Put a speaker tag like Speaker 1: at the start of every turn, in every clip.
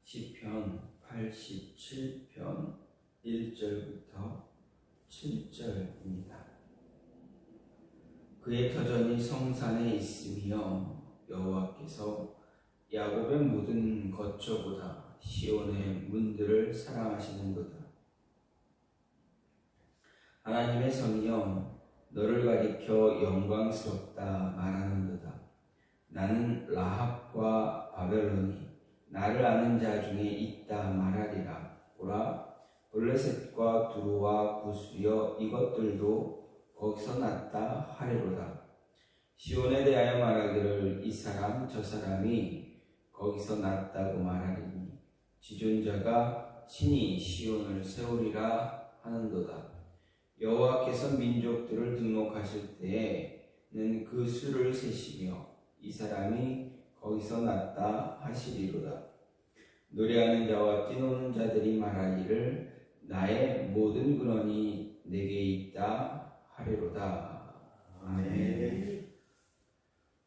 Speaker 1: 시편 87편 1절부터 7절입니다. 그의 터전이 성산에 있으며 여호와께서 야곱의 모든 거처보다 시온의 문들을 사랑하시는도다. 하나님의 성이여 너를 가리켜 영광스럽다 말하는도다. 나는 라합과 바벨론이 나를 아는 자 중에 있다 말하리라. 보라, 블레셋과 두루와 구스여 이것들도 거기서 났다 하리로다. 시온에 대하여 말하기를 이 사람 저 사람이 거기서 났다고 말하리니 지존자가 친히 시온을 세우리라 하는도다. 여호와께서 민족들을 등록하실 때에는 그 수를 세시며 이 사람이 거기서 났다 하시리로다. 노래하는 자와 뛰노는 자들이 말하기를 나의 모든 근원이 내게 있다 하리로다. 아멘.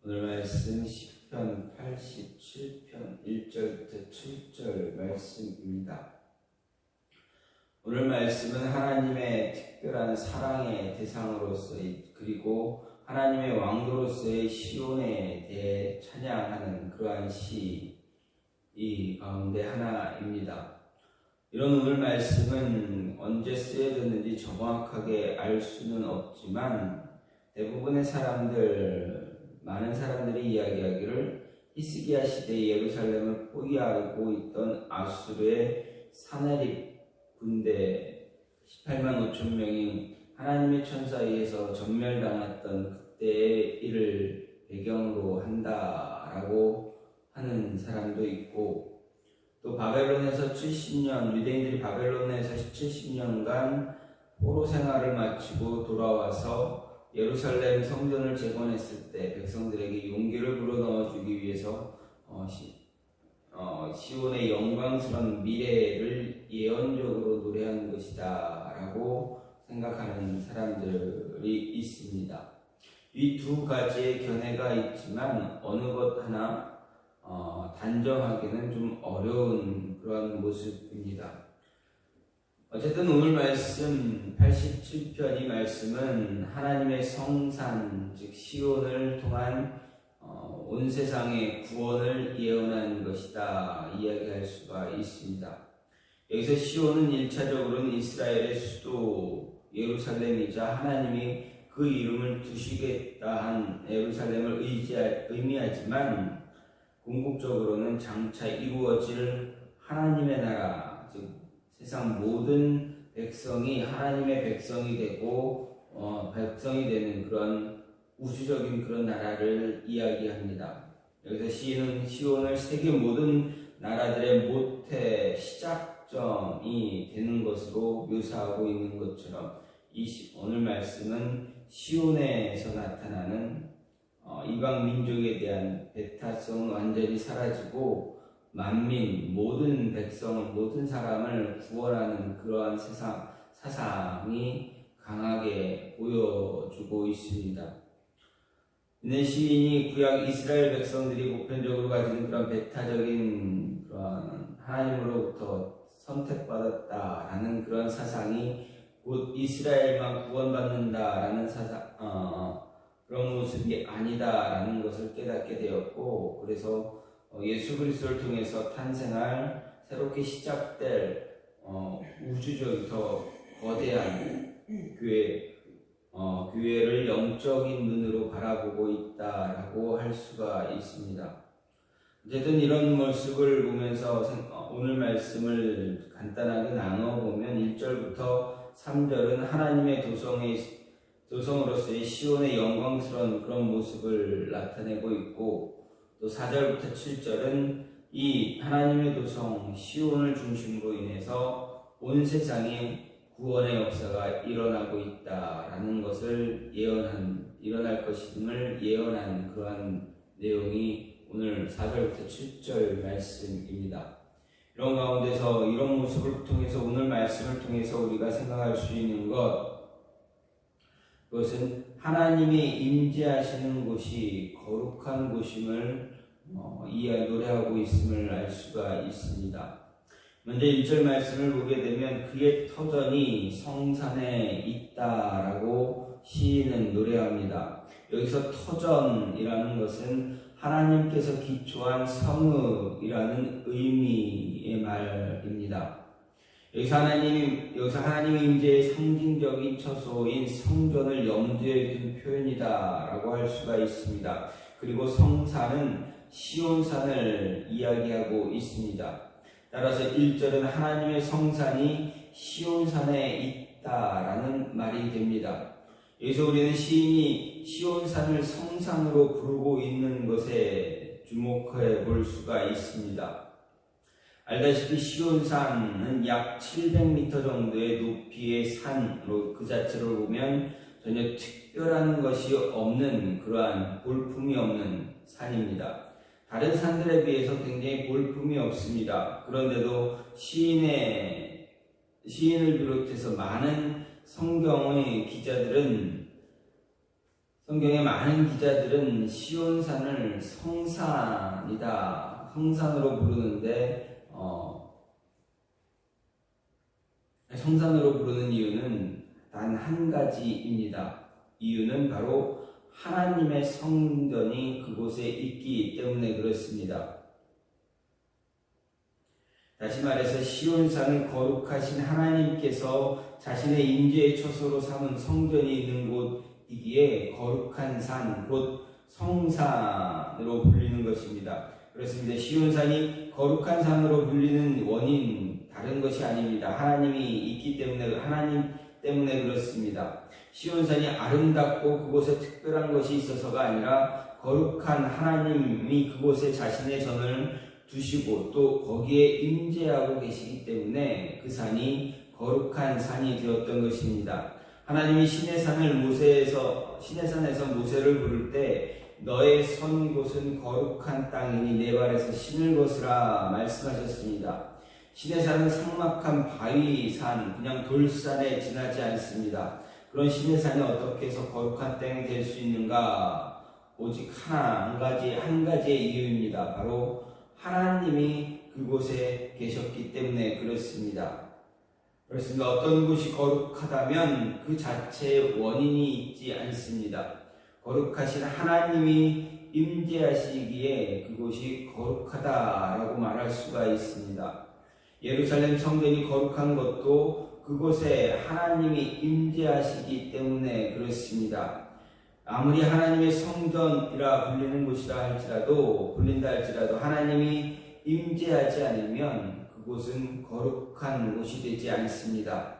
Speaker 1: 오늘 말씀 시편 87편 1절부터 7절 말씀입니다. 오늘 말씀은 하나님의 특별한 사랑의 대상으로서 그리고 하나님의 왕도로서의 시온에 대해 찬양하는 그러한 시 이 가운데 하나입니다. 이런 오늘 말씀은 언제 쓰여졌는지 정확하게 알 수는 없지만 대부분의 많은 사람들이 이야기하기를 히스기야 시대에 예루살렘을 포위하고 있던 아수르의 사내립 군대 18만 5천 명이 하나님의 천사에 의해서 전멸당했던 그때의 일을 배경으로 한다라고 하는 사람도 있고, 또 바벨론에서 70년, 유대인들이 바벨론에서 70년간 포로 생활을 마치고 돌아와서 예루살렘 성전을 재건했을 때 백성들에게 용기를 불어넣어주기 위해서 시온의 영광스러운 미래를 예언적으로 노래한 것이다 라고 생각하는 사람들이 있습니다. 이 두 가지의 견해가 있지만 어느 것 하나 단정하기는 좀 어려운 그런 모습입니다. 어쨌든 오늘 말씀 87편 이 말씀은 하나님의 성산 즉 시온을 통한 온 세상의 구원을 예언한 것이다 이야기할 수가 있습니다. 여기서 시온은 1차적으로는 이스라엘의 수도 예루살렘이자 하나님이 그 이름을 두시겠다 한 예루살렘을 의미하지만 궁극적으로는 장차 이루어질 하나님의 나라, 즉 세상 모든 백성이 하나님의 백성이 되고 백성이 되는 그런 우주적인 그런 나라를 이야기합니다. 여기서 시온을 세계 모든 나라들의 모태 시작점이 되는 것으로 묘사하고 있는 것처럼 오늘 말씀은 시온에서 나타나는 이방 민족에 대한 배타성은 완전히 사라지고 만민, 모든 백성을, 모든 사람을 구원하는 그러한 사상이 강하게 보여주고 있습니다. 이는 시인이 구약 이스라엘 백성들이 보편적으로 가지는 그런 배타적인 그런 하나님으로부터 선택받았다라는 그런 사상이 곧 이스라엘만 구원받는다라는 그런 모습이 아니다라는 것을 깨닫게 되었고, 그래서 예수 그리스도를 통해서 탄생할 새롭게 시작될 우주적인 더 거대한 교회를 영적인 눈으로 바라보고 있다라고 할 수가 있습니다. 어쨌든 이런 모습을 보면서 오늘 말씀을 간단하게 나눠보면 1절부터 3절은 하나님의 도성으로서의 시온의 영광스러운 그런 모습을 나타내고 있고, 또 4절부터 7절은 이 하나님의 도성 시온을 중심으로 인해서 온 세상에 구원의 역사가 일어나고 있다라는 것을 일어날 것임을 예언한 그러한 내용이 오늘 4절부터 7절 말씀입니다. 이런 가운데서 이런 모습을 통해서 오늘 말씀을 통해서 우리가 생각할 수 있는 그것은 하나님이 임재하시는 곳이 거룩한 곳임을 노래하고 있음을 알 수가 있습니다. 먼저 1절 말씀을 보게 되면 그의 터전이 성산에 있다라고 시인은 노래합니다. 여기서 터전이라는 것은 하나님께서 기초한 성읍이라는 의미의 말입니다. 여기서 하나님의 임재의 상징적인 처소인 성전을 염두에 둔 표현이다라고 할 수가 있습니다. 그리고 성산은 시온산을 이야기하고 있습니다. 따라서 1절은 하나님의 성산이 시온산에 있다라는 말이 됩니다. 여기서 우리는 시인이 시온산을 성산으로 부르고 있는 것에 주목해 볼 수가 있습니다. 알다시피 시온산은 약 700m 정도의 높이의 산으로 그 자체로 보면 전혀 특별한 것이 없는 그러한 볼품이 없는 산입니다. 다른 산들에 비해서 굉장히 볼품이 없습니다. 그런데도 시인을 비롯해서 많은 성경의 많은 기자들은 시온산을 성산으로 부르는 이유는 단 한 가지입니다. 이유는 바로 하나님의 성전이 그곳에 있기 때문에 그렇습니다. 다시 말해서 시온산은 거룩하신 하나님께서 자신의 임재의 처소로 삼은 성전이 있는 곳이기에 거룩한 산, 곧 성산으로 불리는 것입니다. 그렇습니다. 시온산이 거룩한 산으로 불리는 원인 다른 것이 아닙니다. 하나님 때문에 그렇습니다. 시온산이 아름답고 그곳에 특별한 것이 있어서가 아니라 거룩한 하나님이 그곳에 자신의 전을 두시고 또 거기에 임재하고 계시기 때문에 그 산이 거룩한 산이 되었던 것입니다. 하나님이 시내산에서 모세를 부를 때 너의 선 곳은 거룩한 땅이니 내 발에서 신을 벗으라 말씀하셨습니다. 시내산은 삭막한 바위산, 그냥 돌산에 지나지 않습니다. 그런 시내산이 어떻게 해서 거룩한 땅이 될 수 있는가? 오직 한 가지의 이유입니다. 바로 하나님이 그곳에 계셨기 때문에 그렇습니다. 어떤 곳이 거룩하다면 그 자체의 원인이 있지 않습니다. 거룩하신 하나님이 임재하시기에 그곳이 거룩하다라고 말할 수가 있습니다. 예루살렘 성전이 거룩한 것도 그곳에 하나님이 임재하시기 때문에 그렇습니다. 아무리 하나님의 성전이라 불린다 할지라도 하나님이 임재하지 않으면 그곳은 거룩한 곳이 되지 않습니다.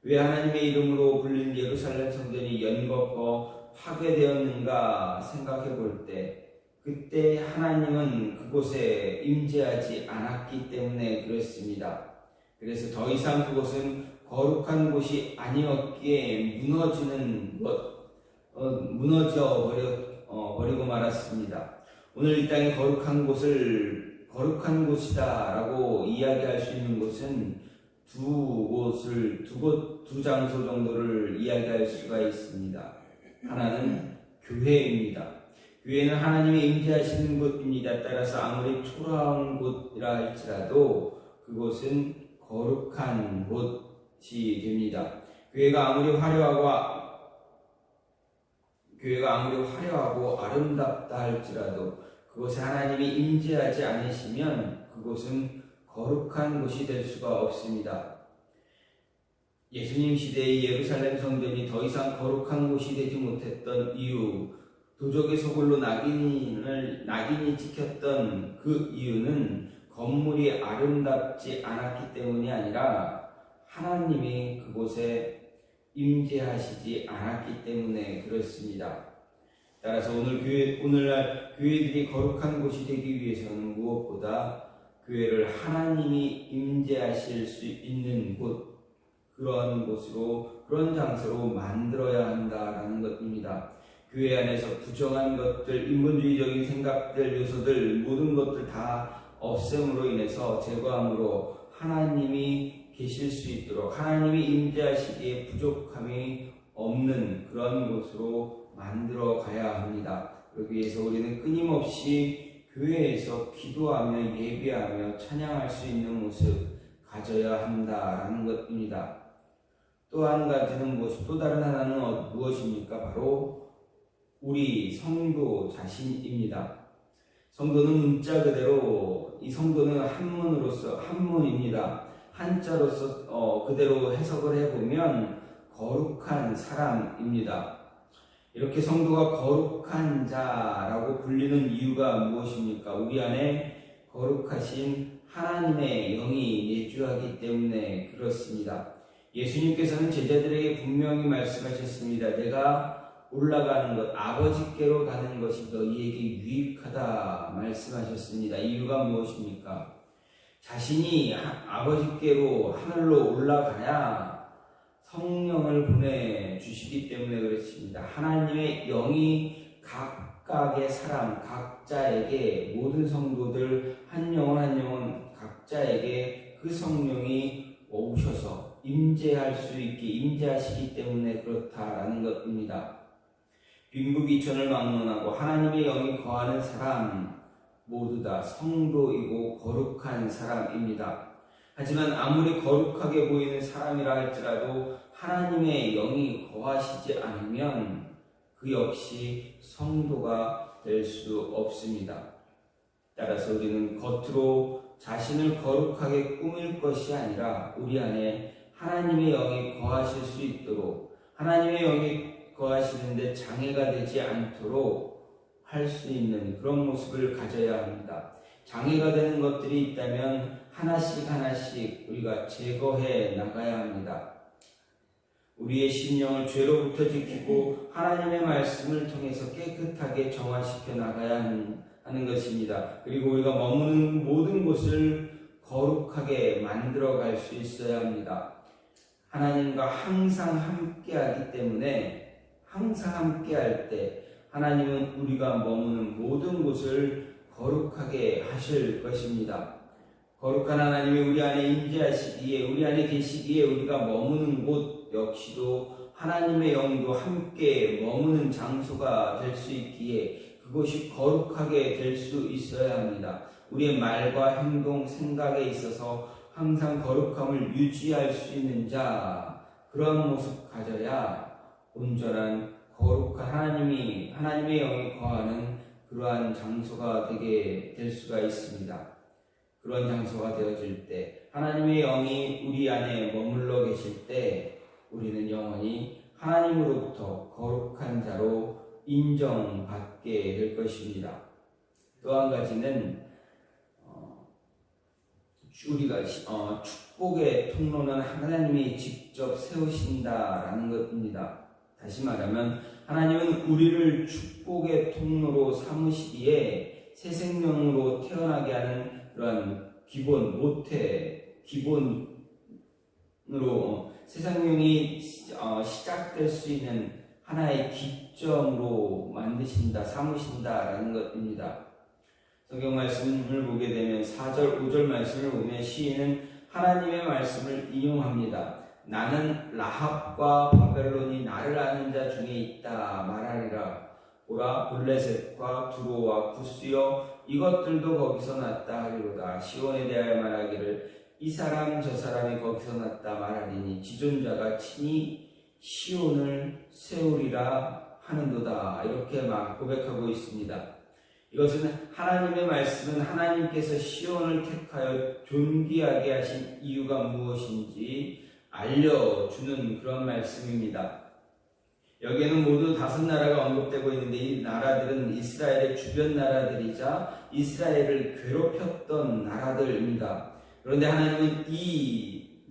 Speaker 1: 왜 하나님의 이름으로 불린 예루살렘 성전이 연거푸어 파괴되었는가 생각해 볼 때 그때 하나님은 그곳에 임재하지 않았기 때문에 그렇습니다. 그래서 더 이상 그곳은 거룩한 곳이 아니었기에 무너져 버리고 말았습니다. 오늘 이 땅이 거룩한 곳이다라고 이야기할 수 있는 곳은 두 장소 정도를 이야기할 수가 있습니다. 하나는 교회입니다. 교회는 하나님의 임재하시는 곳입니다. 따라서 아무리 초라한 곳이라 할지라도 그곳은 거룩한 곳이 됩니다. 교회가 아무리 화려하고 아름답다 할지라도 그곳에 하나님이 임재하지 않으시면 그곳은 거룩한 곳이 될 수가 없습니다. 예수님 시대의 예루살렘 성전이 더 이상 거룩한 곳이 되지 못했던 이유, 도적의 소굴로 낙인이 찍혔던 그 이유는 건물이 아름답지 않았기 때문이 아니라 하나님이 그곳에 임재하시지 않았기 때문에 그렇습니다. 따라서 오늘날 교회들이 거룩한 곳이 되기 위해서는 무엇보다 교회를 하나님이 임재하실 수 있는 곳, 그런 장소로 만들어야 한다라는 것입니다. 교회 안에서 부정한 것들, 인본주의적인 생각들, 요소들, 모든 것들 다 없앰으로 인해서 제거함으로 하나님이 계실 수 있도록 하나님이 임재하시기에 부족함이 없는 그런 곳으로 만들어 가야 합니다. 그러기 위해서 우리는 끊임없이 교회에서 기도하며 예배하며 찬양할 수 있는 모습 가져야 한다라는 것입니다. 또 한 가지는 또 다른 하나는 무엇입니까? 바로 우리 성도 자신입니다. 성도는 문자 그대로 이 성도는 한문입니다. 한자로서 그대로 해석을 해보면 거룩한 사람입니다. 이렇게 성도가 거룩한 자라고 불리는 이유가 무엇입니까? 우리 안에 거룩하신 하나님의 영이 내주하기 때문에 그렇습니다. 예수님께서는 제자들에게 분명히 말씀하셨습니다. 내가 올라가는 것, 아버지께로 가는 것이 너희에게 유익하다 말씀하셨습니다. 이유가 무엇입니까? 자신이 아버지께로 하늘로 올라가야 성령을 보내주시기 때문에 그렇습니다. 하나님의 영이 각각의 사람, 각자에게 모든 성도들 한 영혼 한 영혼 각자에게 그 성령이 오셔서 임재할 수 있게 임재하시기 때문에 그렇다라는 것입니다. 빈부귀천을 막론하고 하나님의 영이 거하는 사람 모두 다 성도이고 거룩한 사람입니다. 하지만 아무리 거룩하게 보이는 사람이라 할지라도 하나님의 영이 거하시지 않으면 그 역시 성도가 될 수 없습니다. 따라서 우리는 겉으로 자신을 거룩하게 꾸밀 것이 아니라 우리 안에 하나님의 영이 거하실 수 있도록 하나님의 영이 거하시는데 장애가 되지 않도록 할 수 있는 그런 모습을 가져야 합니다. 장애가 되는 것들이 있다면 하나씩 하나씩 우리가 제거해 나가야 합니다. 우리의 심령을 죄로부터 지키고 하나님의 말씀을 통해서 깨끗하게 정화시켜 나가야 하는 것입니다. 그리고 우리가 머무는 모든 곳을 거룩하게 만들어 갈 수 있어야 합니다. 하나님과 항상 함께하기 때문에 항상 함께할 때 하나님은 우리가 머무는 모든 곳을 거룩하게 하실 것입니다. 거룩한 하나님이 우리 안에 임재하시기에 우리 안에 계시기에 우리가 머무는 곳 역시도 하나님의 영도 함께 머무는 장소가 될 수 있기에 그곳이 거룩하게 될 수 있어야 합니다. 우리의 말과 행동, 생각에 있어서 항상 거룩함을 유지할 수 있는 자, 그런 모습 가져야 온전한 거룩한 하나님의 영이 거하는 그러한 장소가 되게 될 수가 있습니다. 그런 장소가 되어질 때 하나님의 영이 우리 안에 머물러 계실 때 우리는 영원히 하나님으로부터 거룩한 자로 인정받게 될 것입니다. 또 한 가지는 우리가 축복의 통로는 하나님이 직접 세우신다라는 것입니다. 다시 말하면 하나님은 우리를 축복의 통로로 삼으시기에 새 생명으로 태어나게 하는 그러한 기본으로 새 생명이 시작될 수 있는 하나의 기점으로 삼으신다라는 것입니다. 성경 말씀을 보게 되면 4절, 5절 말씀을 보면 시인은 하나님의 말씀을 인용합니다. 나는 라합과 바벨론이 나를 아는 자 중에 있다 말하리라. 보라, 블레셋과 두로와 구스여 이것들도 거기서 났다 하리로다. 시온에 대하여 말하기를 이 사람 저 사람이 거기서 났다 말하리니 지존자가 친히 시온을 세우리라 하는도다. 이렇게 막 고백하고 있습니다. 이것은 하나님의 말씀은 하나님께서 시온을 택하여 존귀하게 하신 이유가 무엇인지 알려주는 그런 말씀입니다. 여기에는 모두 5나라가 언급되고 있는데 이 나라들은 이스라엘의 주변 나라들이자 이스라엘을 괴롭혔던 나라들입니다. 그런데 하나님은 이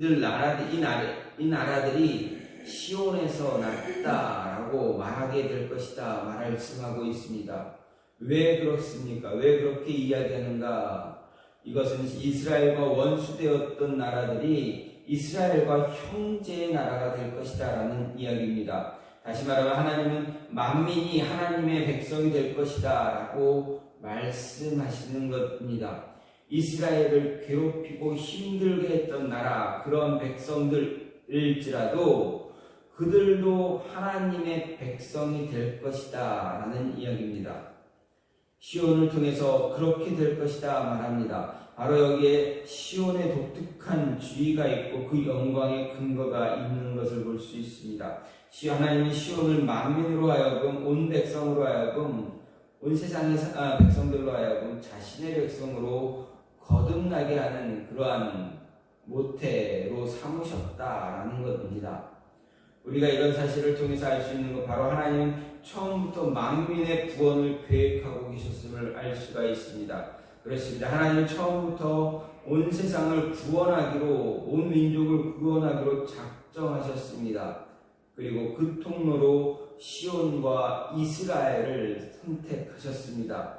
Speaker 1: 나라들이 시온에서 났다라고 말하게 될 것이다 말씀하고 있습니다. 왜 그렇습니까? 왜 그렇게 이야기하는가? 이것은 이스라엘과 원수되었던 나라들이 이스라엘과 형제의 나라가 될 것이다 라는 이야기입니다. 다시 말하면 하나님은 만민이 하나님의 백성이 될 것이다 라고 말씀하시는 것입니다. 이스라엘을 괴롭히고 힘들게 했던 나라, 그런 백성들일지라도 그들도 하나님의 백성이 될 것이다 라는 이야기입니다. 시온을 통해서 그렇게 될 것이다 말합니다. 바로 여기에 시온의 독특한 주의가 있고 그 영광의 근거가 있는 것을 볼 수 있습니다. 하나님이 시온을 만민으로 하여금 온 백성으로 하여금 온 세상의 백성들로 하여금 자신의 백성으로 거듭나게 하는 그러한 모태로 삼으셨다라는 것입니다. 우리가 이런 사실을 통해서 알 수 있는 것, 바로 하나님은 처음부터 만민의 구원을 계획하고 계셨음을 알 수가 있습니다. 그렇습니다. 하나님은 처음부터 온 세상을 구원하기로, 온 민족을 구원하기로 작정하셨습니다. 그리고 그 통로로 시온과 이스라엘을 선택하셨습니다.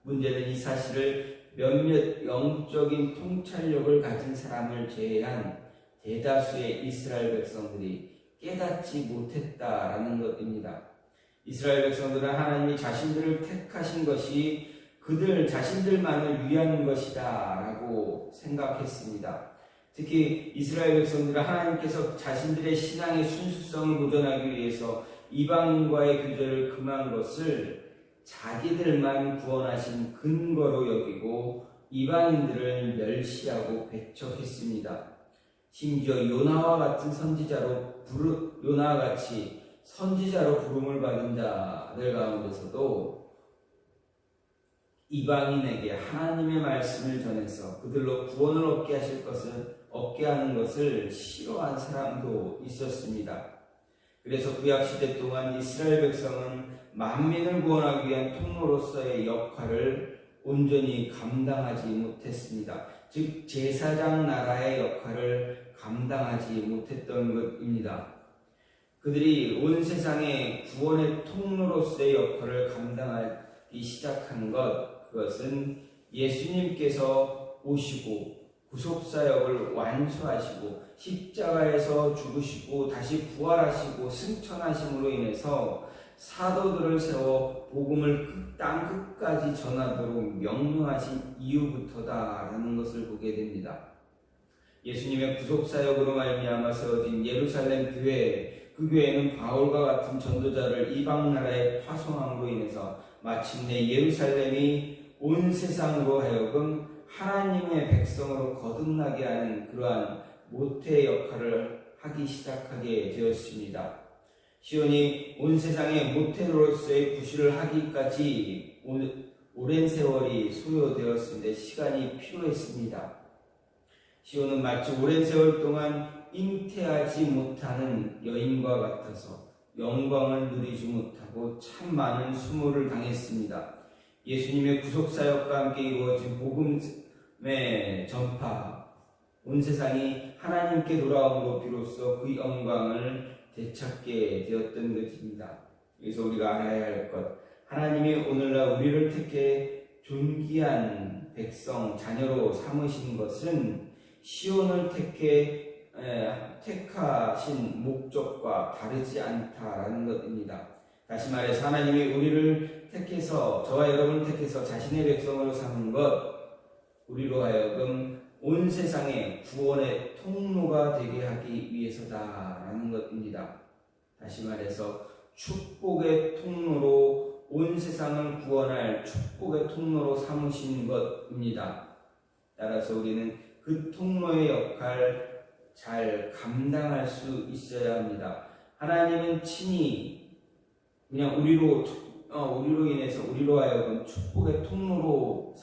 Speaker 1: 문제는 이 사실을 몇몇 영적인 통찰력을 가진 사람을 제외한 대다수의 이스라엘 백성들이 깨닫지 못했다라는 것입니다. 이스라엘 백성들은 하나님이 자신들을 택하신 것이 그들 자신들만을 위한 것이다 라고 생각했습니다. 특히 이스라엘 백성들은 하나님께서 자신들의 신앙의 순수성을 보존하기 위해서 이방인과의 교제를 금한 것을 자기들만 구원하신 근거로 여기고 이방인들을 멸시하고 배척했습니다. 심지어 요나와 같은 요나와 같이 선지자로 부름을 받은 자들 가운데서도 이방인에게 하나님의 말씀을 전해서 그들로 구원을 얻게 하는 것을 싫어한 사람도 있었습니다. 그래서 구약시대 동안 이스라엘 백성은 만민을 구원하기 위한 통로로서의 역할을 온전히 감당하지 못했습니다. 즉 제사장 나라의 역할을 감당하지 못했던 것입니다. 그들이 온 세상의 구원의 통로로서의 역할을 감당하기 시작한 그것은 예수님께서 오시고 구속사역을 완수하시고 십자가에서 죽으시고 다시 부활하시고 승천하심으로 인해서 사도들을 세워 복음을 땅 끝까지 전하도록 명령하신 이후부터다라는 것을 보게 됩니다. 예수님의 구속사역으로 말미암아 세워진 예루살렘 교회, 그 교회는 바울과 같은 전도자를 이방 나라에 파송함으로 인해서 마침내 예루살렘이 온 세상으로 하여금 하나님의 백성으로 거듭나게 하는 그러한 모태의 역할을 하기 시작하게 되었습니다. 시온이 온 세상의 모태로서의 구실을 하기까지 오랜 세월이 소요되었는데 시간이 필요했습니다. 시온은 마치 오랜 세월 동안 잉태하지 못하는 여인과 같아서 영광을 누리지 못하고 참 많은 수모를 당했습니다. 예수님의 구속사역과 함께 이루어진 복음의 전파, 온 세상이 하나님께 돌아옴으로 비로소 그 영광을 되찾게 되었던 것입니다. 여기서 우리가 알아야 할 것, 하나님이 오늘날 우리를 택해 존귀한 백성, 자녀로 삼으신 것은 시온을 택하신 목적과 다르지 않다라는 것입니다. 다시 말해서 하나님이 우리를 택해서, 저와 여러분을 택해서 자신의 백성으로 삼은 것, 우리로 하여금 온 세상의 구원의 통로가 되게 하기 위해서다라는 것입니다. 다시 말해서 축복의 통로로 온 세상을 구원할 축복의 통로로 삼으신 것입니다. 따라서 우리는 그 통로의 역할 잘 감당할 수 있어야 합니다. 하나님은 친히 그냥 우리로 인해서 우리로 하여금 축복의 통로로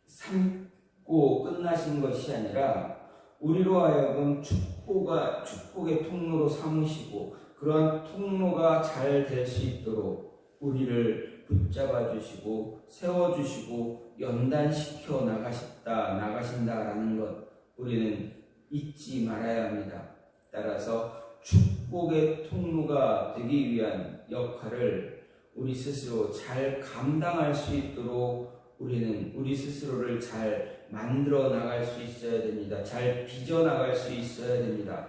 Speaker 1: 삼고 끝나신 것이 아니라 우리로 하여금 축복의 통로로 삼으시고 그러한 통로가 잘 될 수 있도록 우리를 붙잡아 주시고 세워 주시고 연단시켜 나가신다라는 것 우리는 잊지 말아야 합니다. 따라서 축복의 통로가 되기 위한 역할을 우리 스스로 잘 감당할 수 있도록 우리는 우리 스스로를 잘 만들어 나갈 수 있어야 됩니다. 잘 빚어 나갈 수 있어야 됩니다.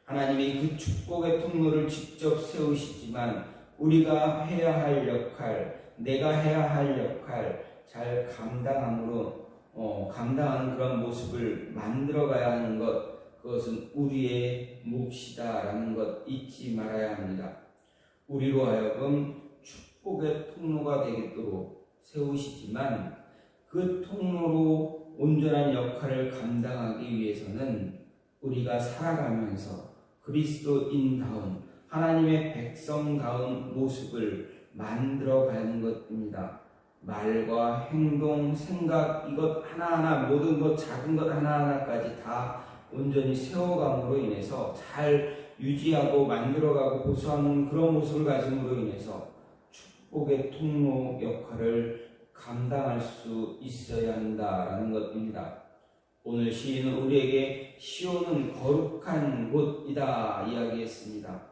Speaker 1: 하나님이 그 축복의 통로를 직접 세우시지만 우리가 해야 할 역할, 내가 해야 할 역할 잘 감당하는 그런 모습을 만들어 가야 하는 것, 그것은 우리의 몫이다라는 것 잊지 말아야 합니다. 우리로 하여금 축복의 통로가 되겠도록 세우시지만 그 통로로 온전한 역할을 감당하기 위해서는 우리가 살아가면서 그리스도인다운 하나님의 백성다운 모습을 만들어가는 것입니다. 말과 행동, 생각 이것 하나하나 모든 것 작은 것 하나하나까지 다 온전히 세워감으로 인해서 잘 유지하고 만들어가고 보수하는 그런 모습을 가짐으로 인해서 축복의 통로 역할을 감당할 수 있어야 한다라는 것입니다. 오늘 시인은 우리에게 시온은 거룩한 곳이다 이야기했습니다.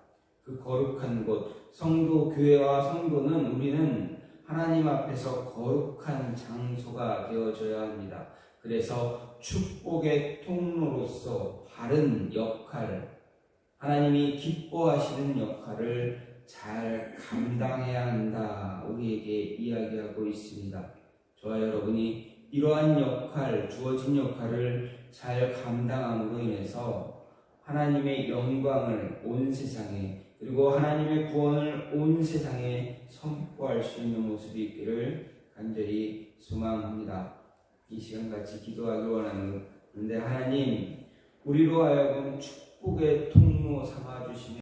Speaker 1: 그 거룩한 곳, 성도, 교회와 성도는 우리는 하나님 앞에서 거룩한 장소가 되어져야 합니다. 그래서 축복의 통로로서 바른 역할, 하나님이 기뻐하시는 역할을 잘 감당해야 한다. 우리에게 이야기하고 있습니다. 저와 여러분이 이러한 역할, 주어진 역할을 잘 감당함으로 인해서 하나님의 영광을 온 세상에 그리고 하나님의 구원을 온 세상에 선포할 수 있는 모습이 있기를 간절히 소망합니다. 이 시간 같이 기도하기 원하는데 하나님, 우리로 하여금 축복의 통로 삼아 주시며